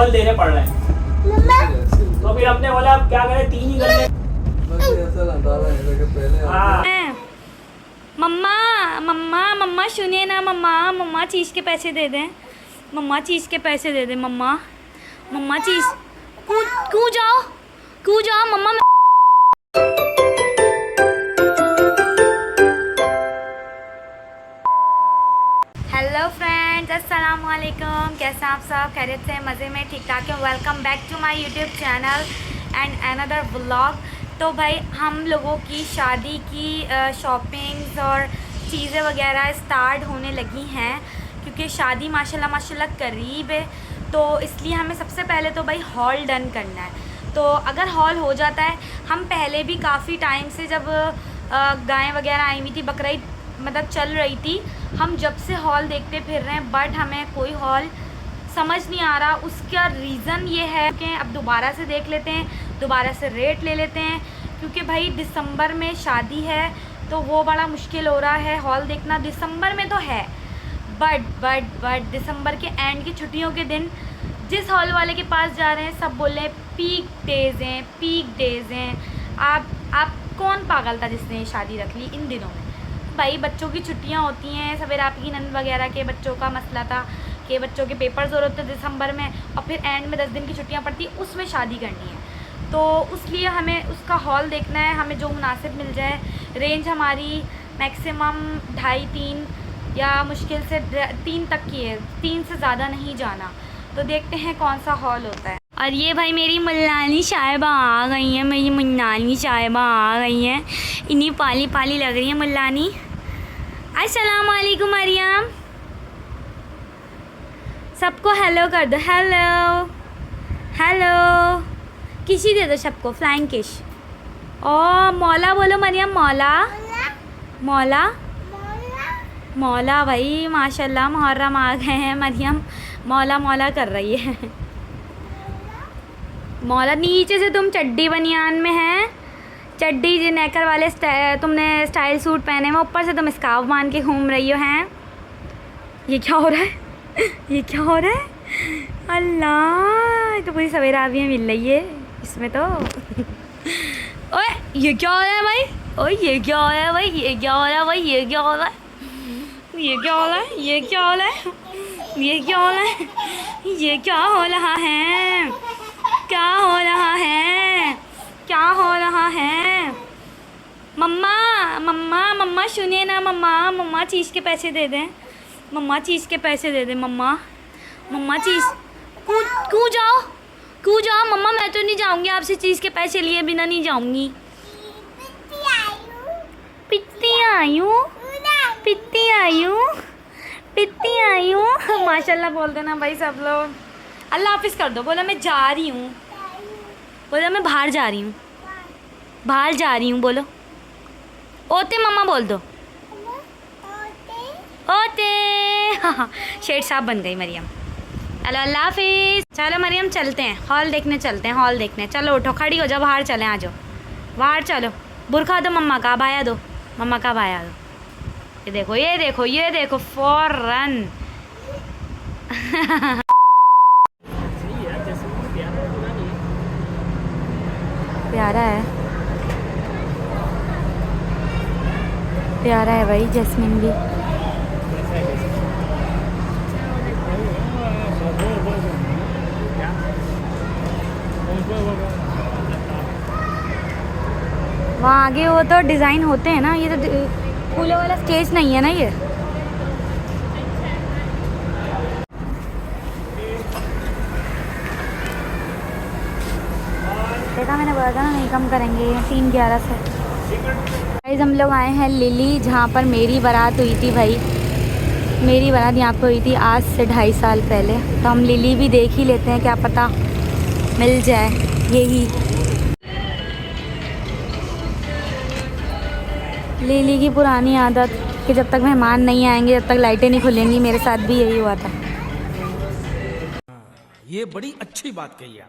Double देने पड़ रहे हैं। तो फिर हमने बोला अब क्या करें, 3 ही गले। हाँ मम्मा मम्मा मम्मा सुनिए ना, मम्मा मम्मा चीज़ के पैसे दे दें, मम्मा चीज़ के पैसे दे दें, मम्मा मम्मा चीज़। कूद जाओ मम्मा। हेलो फ्रेंड्स, अस्सलाम वालेकुम। कैसे आप सब? खैरियत से, मज़े में, ठीक ठाक है? Welcome back to my YouTube channel and another vlog. तो भाई हम लोगों की शादी की शॉपिंग्स और चीज़ें वगैरह स्टार्ट होने लगी हैं, क्योंकि शादी माशाल्लाह करीब है। तो इसलिए हमें सबसे पहले तो भाई हॉल डन करना है। तो अगर हॉल हो जाता है, हम पहले भी काफ़ी टाइम से जब गायें वगैरह आई हुई थी, बकरीद मतलब चल रही थी, हम जब से हॉल देखते फिर रहे हैं, बट हमें कोई हॉल समझ नहीं आ रहा। उसका रीज़न ये है कि अब दोबारा से देख लेते हैं, दोबारा से रेट ले लेते हैं, क्योंकि भाई दिसंबर में शादी है तो वो बड़ा मुश्किल हो रहा है हॉल देखना। दिसंबर में तो है, बट दिसंबर के एंड की छुट्टियों के दिन जिस हॉल वाले के पास जा रहे हैं, सब बोल रहे हैं पीक डेज़ हैं। आप कौन पागल था जिसने ये शादी रख ली इन दिनों में? भाई बच्चों की छुट्टियां होती हैं, सवेरा आपकी नंद वगैरह के बच्चों का मसला था कि बच्चों के पेपर्स हो रहे थे दिसंबर में, और फिर एंड में 10 दिन की छुट्टियां पड़ती, उसमें शादी करनी है। तो उसलिए हमें उसका हॉल देखना है, हमें जो मुनासिब मिल जाए। रेंज हमारी मैक्सिमम 2.5-3 या मुश्किल से 3 तक की है, 3 से ज़्यादा नहीं जाना। तो देखते हैं कौन सा हॉल होता है। और ये भाई मेरी मुल्लानी साहिबा आ गई हैं, मेरी मुल्लानी साहिबा आ गई हैं। इन्हीं पाली पाली लग रही है मुल्लानी। अस्सलाम वालेकुम मरियम, सबको हेलो कर दो। हेलो किसी दे दो सबको, फ्लाइंग किश। ओ मौला बोलो मरियम, मौला भाई माशाल्लाह मुहर्रम आ गए हैं, मरियम मौला कर रही है। मौला नीचे से तुम चड्डी बनियान में है, चड्डी नेकर वाले तुमने स्टाइल सूट पहने हुए, ऊपर से तुम स्कार्फ बांध के घूम रही हो हैं। ये क्या हो रहा है? अल्लाह, तो पूरी सवेरा भी मिल रही है इसमें तो। ओए ये क्या हो रहा है भाई? ये क्या हो रहा है भाई? ये क्या हो रहा है? ये क्या हो रहा है? ये क्या हो रहा है? मम्मा सुनिए ना, मम्मा चीज़ के पैसे दे दें, मम्मा चीज़ के पैसे दे दें, मम्मा चीज़। कूद जाओ मम्मा, मैं तो नहीं जाऊंगी आपसे चीज़ के पैसे लिए बिना, नहीं जाऊंगी। पित्ती आई हूँ माशाल्लाह बोल देना भाई सब लोग। अल्लाह हाफिज़ कर दो, बोला मैं जा रही हूँ, बोला मैं बाहर जा रही हूँ, बोलो ओते मम्मा बोल दो, ओते। हाँ शेर साहब बन गई मरियम। चलो अल्लाह हाफिज़। चलो मरियम चलते हैं, हॉल देखने। चलो उठो, खड़ी हो जाओ, बाहर चलें, आ जाओ बाहर। चलो बुरखा दो मम्मा का, अबाया दो मम्मा का, अबाया दो। ये देखो फौरन। प्यारा है भाई, जैस्मिन भी। वहाँ आगे वो तो डिज़ाइन होते हैं ना, ये तो फूलों वाला स्टेज नहीं है ना ये। देखा, मैंने बोला था ना नहीं कम करेंगे, 311 से। गाइस हम लोग आए हैं लिली, जहाँ पर मेरी बारात हुई थी भाई। मेरी बारात यहाँ पर हुई थी आज से 2.5 साल पहले। तो हम लिली भी देख ही लेते हैं, क्या पता मिल जाए यही। लिली की पुरानी आदत कि जब तक मेहमान नहीं आएंगे जब तक लाइटें नहीं खुलेंगी। मेरे साथ भी यही हुआ था। ये बड़ी अच्छी बात कही आप।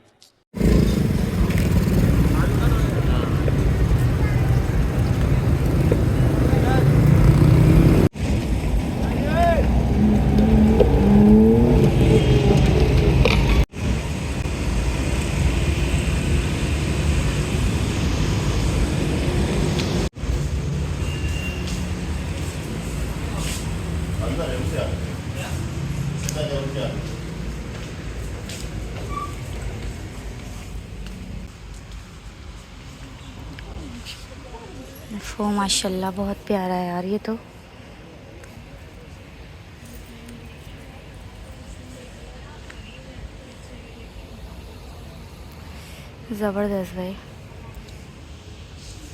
वो माशाल्लाह बहुत प्यारा है यार ये तो। ज़बरदस्त भाई।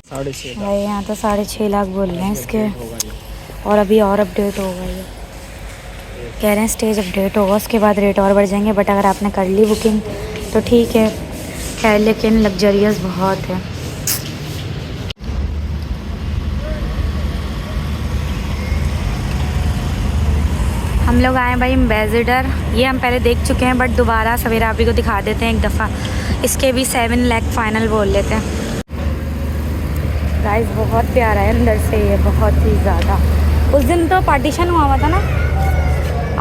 6.5 भाई यहाँ तो 6.5 लाख बोल रहे हैं इसके, और अभी और अपडेट होगा ये कह रहे हैं, स्टेज अपडेट होगा उसके बाद रेट और बढ़ जाएंगे। बट अगर आपने कर ली बुकिंग तो ठीक है खैर, लेकिन लग्जरियस बहुत है। हम लोग आए भाई एम्बेसडर, ये हम पहले देख चुके हैं बट दोबारा सवेरा अभी को दिखा देते हैं एक दफ़ा। इसके भी 7 लाख फाइनल बोल लेते हैं। गाइस बहुत प्यारा है अंदर से ये, बहुत ही ज़्यादा। उस दिन तो पार्टीशन हुआ था ना,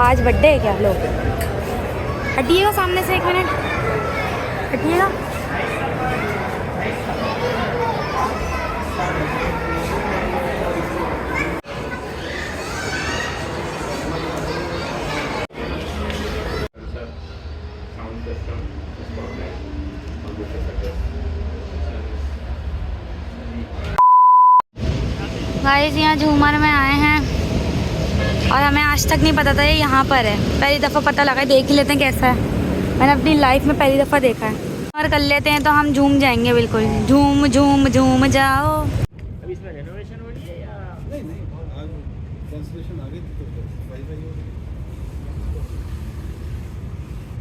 आज बर्थडे है क्या लोग? हटिएगा सामने से 1 मिनट, हटिएगा। गाइस यहाँ झूमर में आए हैं और हमें आज तक नहीं पता था ये यहाँ पर है, पहली दफ़ा पता लगा। देख ही लेते हैं कैसा है, मैंने अपनी लाइफ में पहली दफ़ा देखा है। और कर लेते हैं तो हम झूम जाएंगे बिल्कुल, झूम झूम झूम जाओ। अब इसमें रेनोवेशन हो रही है या नहीं कंस्ट्रक्शन आगे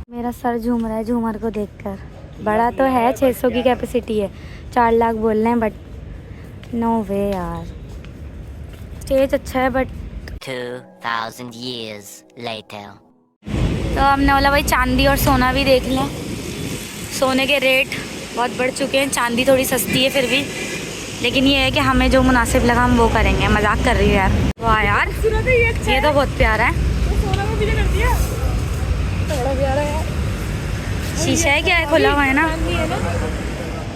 मेरा सर झूम रहा है झूमर को देखकर। बड़ा तो है, 600 की कैपेसिटी है, 4 लाख बोल रहे हैं बट नो वे यार। स्टेज अच्छा है बट 2000 years later. तो हमने बोला भाई चांदी और सोना भी देख लें। सोने के रेट बहुत बढ़ चुके हैं, चांदी थोड़ी सस्ती है फिर भी, लेकिन ये है कि हमें जो मुनासिब लगा हम वो करेंगे। मजाक कर रही है यार। वाह यार ये तो बहुत प्यारा है। शीशा है क्या है, खुला हुआ है ना?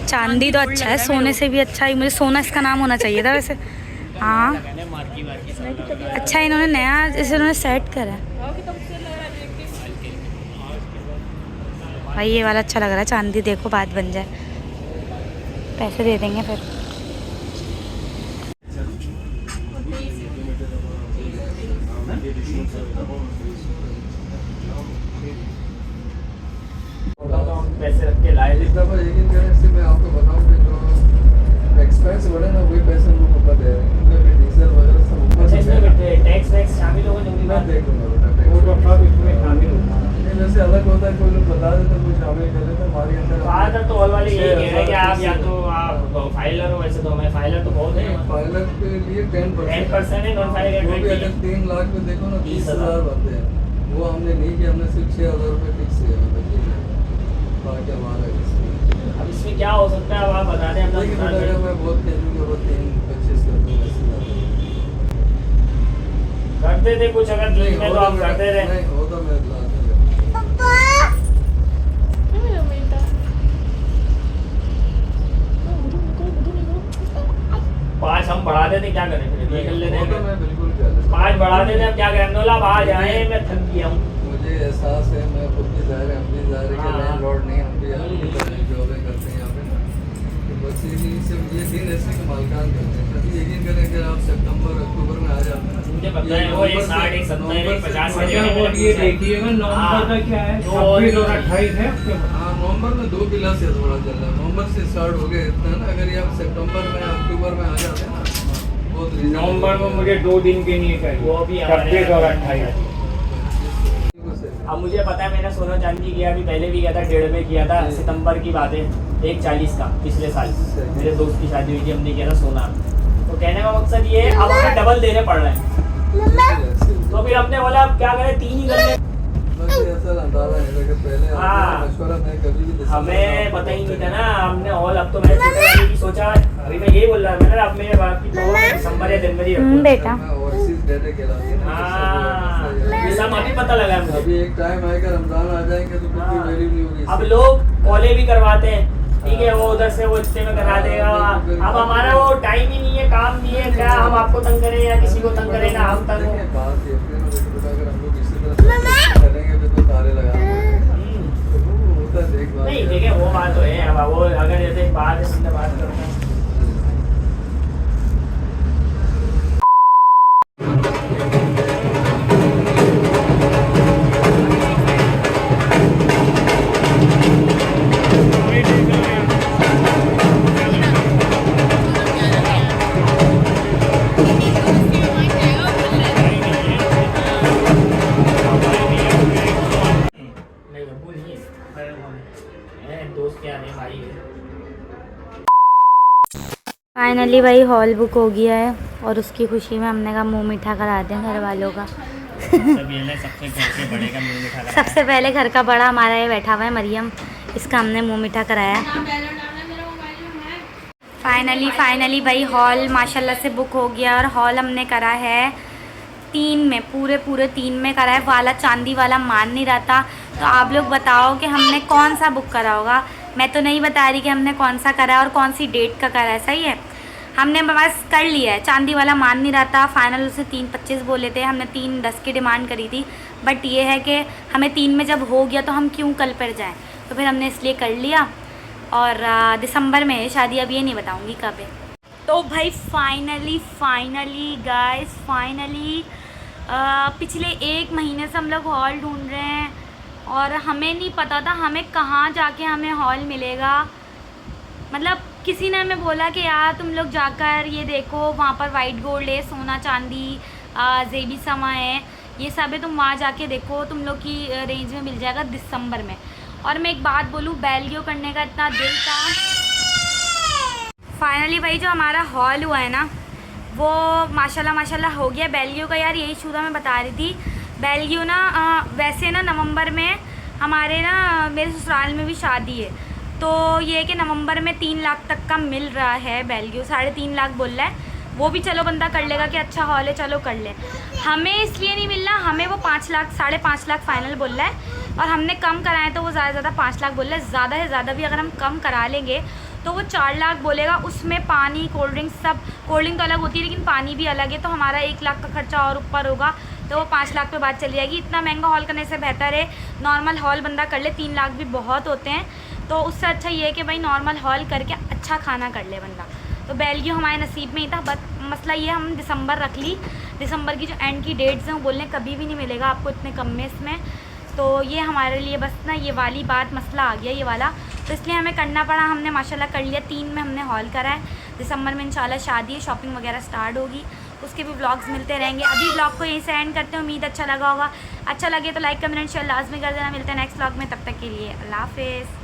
चांदी तो अच्छा है, सोने से भी अच्छा है। मुझे सोना इसका नाम होना चाहिए था वैसे। हाँ अच्छा इन्होंने नया इसे इन्होंने सेट करा है भाई। ये वाला अच्छा लग रहा है, चांदी देखो बात बन जाए, पैसे दे देंगे फिर। पैसे रख के लाए थे। इस दफ़ा यकीन करें, इससे मैं आपको बताऊं कि जो एक्सपेंस बढ़े ना वही पैसे हम लोग ऊपर दे रहे हैं, क्योंकि अभी डीजल वगैरह सब ऊपर अच्छा से इसमें टैक्स वैक्स शामिल होगा जो भी मैं बात देख लूँगा बेटा। वो तो सब इसमें शामिल होगा। नहीं वैसे अलग होता है, कोई लोग बता देते कोई शामिल कर लेते, हमारे अंदर ज़्यादातर तो हॉल वाले यही कह रहे हैं कि आप या तो आप फाइलर हो, वैसे तो हमें फाइलर तो बहुत है। फाइलर के लिए 10% है, नॉन फाइलर वो भी अगर 3 लाख में देखो ना 30,000 बनते हैं। वो हमने नहीं किया, हमने सिर्फ 6,000 रुपये फिक्स किया, मतलब बाकी हमारा अब इसमें क्या हो सकता है अब आप बता दें। देखिए बेटा, अगर मैं बहुत खेलूँगा वो 3-25 कर दूँगा, ऐसी बात है। करते थे कुछ अगर बीच में तो आप करते रहे। नहीं होता मैं लाजमी करता। पाँच हम बढ़ा देते क्या करें फिर ये कर लेते वो तो हैं। मैं बिल्कुल कर लेता। 5 बढ़ा देते अब क्या करें। अब्दुल्ला अब आ जाए, मैं थक गया हूँ। मुझे एहसास है, मैं खुद भी ज़ाहिर है, हम भी ज़ाहिर है कि हाँ। लैंडलॉर्ड नहीं, हम भी अपनी तरह जॉबें करते हैं यहाँ पे ना। तो बस ये दिन ऐसे के मालकान करते हैं। तभी यकीन करें कि आप सितंबर अक्टूबर में आ जाते हैं ना, मुझे पता है वो 1 60 1 70 1 50 में ये देखिएगा नवंबर का क्या है, 26 और 28 है आपके पास। हाँ नवंबर में 2 किला से थोड़ा चल रहा है, नवंबर से स्टार्ट हो गया इतना ना। अगर ये आप सितंबर में अक्टूबर में आ जाते हैं ना, बहुत नवंबर में मुझे 2 दिन के लिए चाहिए, वो भी हमारे 26 और 28। अब मुझे पता है मैंने सोना चांदी किया अभी पहले भी किया था, 1.5 में किया था। सितंबर की बात है, 140 का पिछले साल मेरे दोस्त की शादी हुई थी, हमने किया था सोना। तो कहने का मकसद ये है अब हमें डबल देने पड़ रहे हैं। तो फिर हमने बोला अब क्या करें, 3 ही कर लें। हाँ। मशवरा मैं कभी भी हमें पता ही नहीं था ना, हमने और अब तो मैंने छोटे की सोचा। अभी मैं यही बोल रहा था ना, अब मेरे बाप की तो दिसंबर या जनवरी रखूँ। बेटा हाँ ये सब अभी पता लगा है मुझे। अभी एक टाइम आएगा रमजान आ जाएंगे तो कुछ भी वैल्यू नहीं होगी। अब लोग कॉले भी करवाते हैं, ठीक है, वो उधर से वो इतने में करा देगा। अब हमारा वो टाइम ही नहीं है, काम नहीं है, क्या हम आपको तंग करें या किसी को तंग करें ना हम तंग हो। बात ये है नहीं ठीक है, वो बात तो है। अब वो अगर जैसे बात है तुमने बात करना नहीं, अबू नहीं है, दोस्त क्या है, भाई है। फाइनली भाई हॉल बुक हो गया है और उसकी खुशी में हमने कहा मुंह मीठा करा दें घर वालों का। सबसे घर के बड़े का मुंह मीठा कराया। सबसे पहले घर का बड़ा हमारा ये बैठा हुआ है मरियम, इसका हमने मुंह मीठा कराया। फाइनली भाई हॉल माशाल्लाह से बुक हो गया और हॉल हमने करा है 3 में, पूरे 3 में करा है। वाला चांदी वाला मान नहीं रहा था, तो आप लोग बताओ कि हमने कौन सा बुक करा होगा। मैं तो नहीं बता रही कि हमने कौन सा करा है और कौन सी डेट का करा है, सही है। हमने बस कर लिया है, चांदी वाला मान नहीं रहा था। फाइनल उसे 3.25 बोले थे, हमने 3.10 की डिमांड करी थी। बट ये है कि हमें 3 में जब हो गया तो हम क्यों कल पर जाएं, तो फिर हमने इसलिए कर लिया। और दिसंबर में है शादी, अब ये नहीं बताऊँगी कब है। तो भाई फाइनली गाइस पिछले 1 महीने से हम लोग हॉल ढूंढ रहे हैं और हमें नहीं पता था हमें कहाँ जाके हमें हॉल मिलेगा। मतलब किसी ने हमें बोला कि यार तुम लोग जाकर ये देखो, वहाँ पर वाइट गोल्ड है, सोना चांदी जेबी समा है, ये सब है, तुम वहाँ जाके देखो, तुम लोग की रेंज में मिल जाएगा दिसंबर में। और मैं एक बात बोलूँ, बेलगियो करने का इतना दिल था। फाइनली भाई जो हमारा हॉल हुआ है ना, वो माशाल्लाह हो गया बेलगियो का। यार यही शुदा मैं बता रही थी, बेलगियो ना वैसे ना नवंबर में हमारे ना मेरे ससुराल में भी शादी है, तो ये है कि नवंबर में 3 लाख तक का मिल रहा है बेलगियो, 3.5 लाख बोल रहा है। वो भी चलो बंदा कर लेगा कि अच्छा हॉल है चलो कर ले। हमें इसलिए नहीं मिल रहा, हमें वो 5 लाख 5.5 लाख फाइनल बोल रहा है और हमने कम कराए तो वो ज़्यादा 5 लाख बोल रहा है। ज़्यादा से ज़्यादा भी अगर हम कम करा लेंगे तो वो 4 लाख बोलेगा। उसमें पानी कोल्ड ड्रिंक्स सब, कोल्ड ड्रिंक तो अलग होती है लेकिन पानी भी अलग है, तो हमारा 1 लाख का खर्चा और ऊपर होगा, तो वो 5 लाख पे बात चली जाएगी। इतना महंगा हॉल करने से बेहतर है नॉर्मल हॉल बंदा कर ले, 3 लाख भी बहुत होते हैं। तो उससे अच्छा ये है कि भाई नॉर्मल हॉल करके अच्छा खाना कर ले बंदा। तो बेलगियो हमारे नसीब में ही था, बस मसला ये हम दिसंबर रख ली। दिसंबर की जो एंड की डेट्स हैं वो बोलने कभी भी नहीं मिलेगा आपको इतने कम में इसमें, तो ये हमारे लिए बस ना ये वाली बात मसला आ गया ये वाला, तो इसलिए हमें करना पड़ा। हमने माशाल्लाह कर लिया, 3 में हमने हॉल करा है। दिसंबर में इंशाल्लाह शादी है, शॉपिंग वगैरह स्टार्ट होगी, उसके भी व्लॉग्स मिलते रहेंगे। अभी व्लॉग को यहीं से एंड करते हैं, उम्मीद अच्छा लगा होगा। अच्छा लगे तो लाइक कमेंट शेयर लाजमी कर देना। मिलते हैं नेक्स्ट व्लॉग में, तब तक के लिए अल्लाह हाफिज़।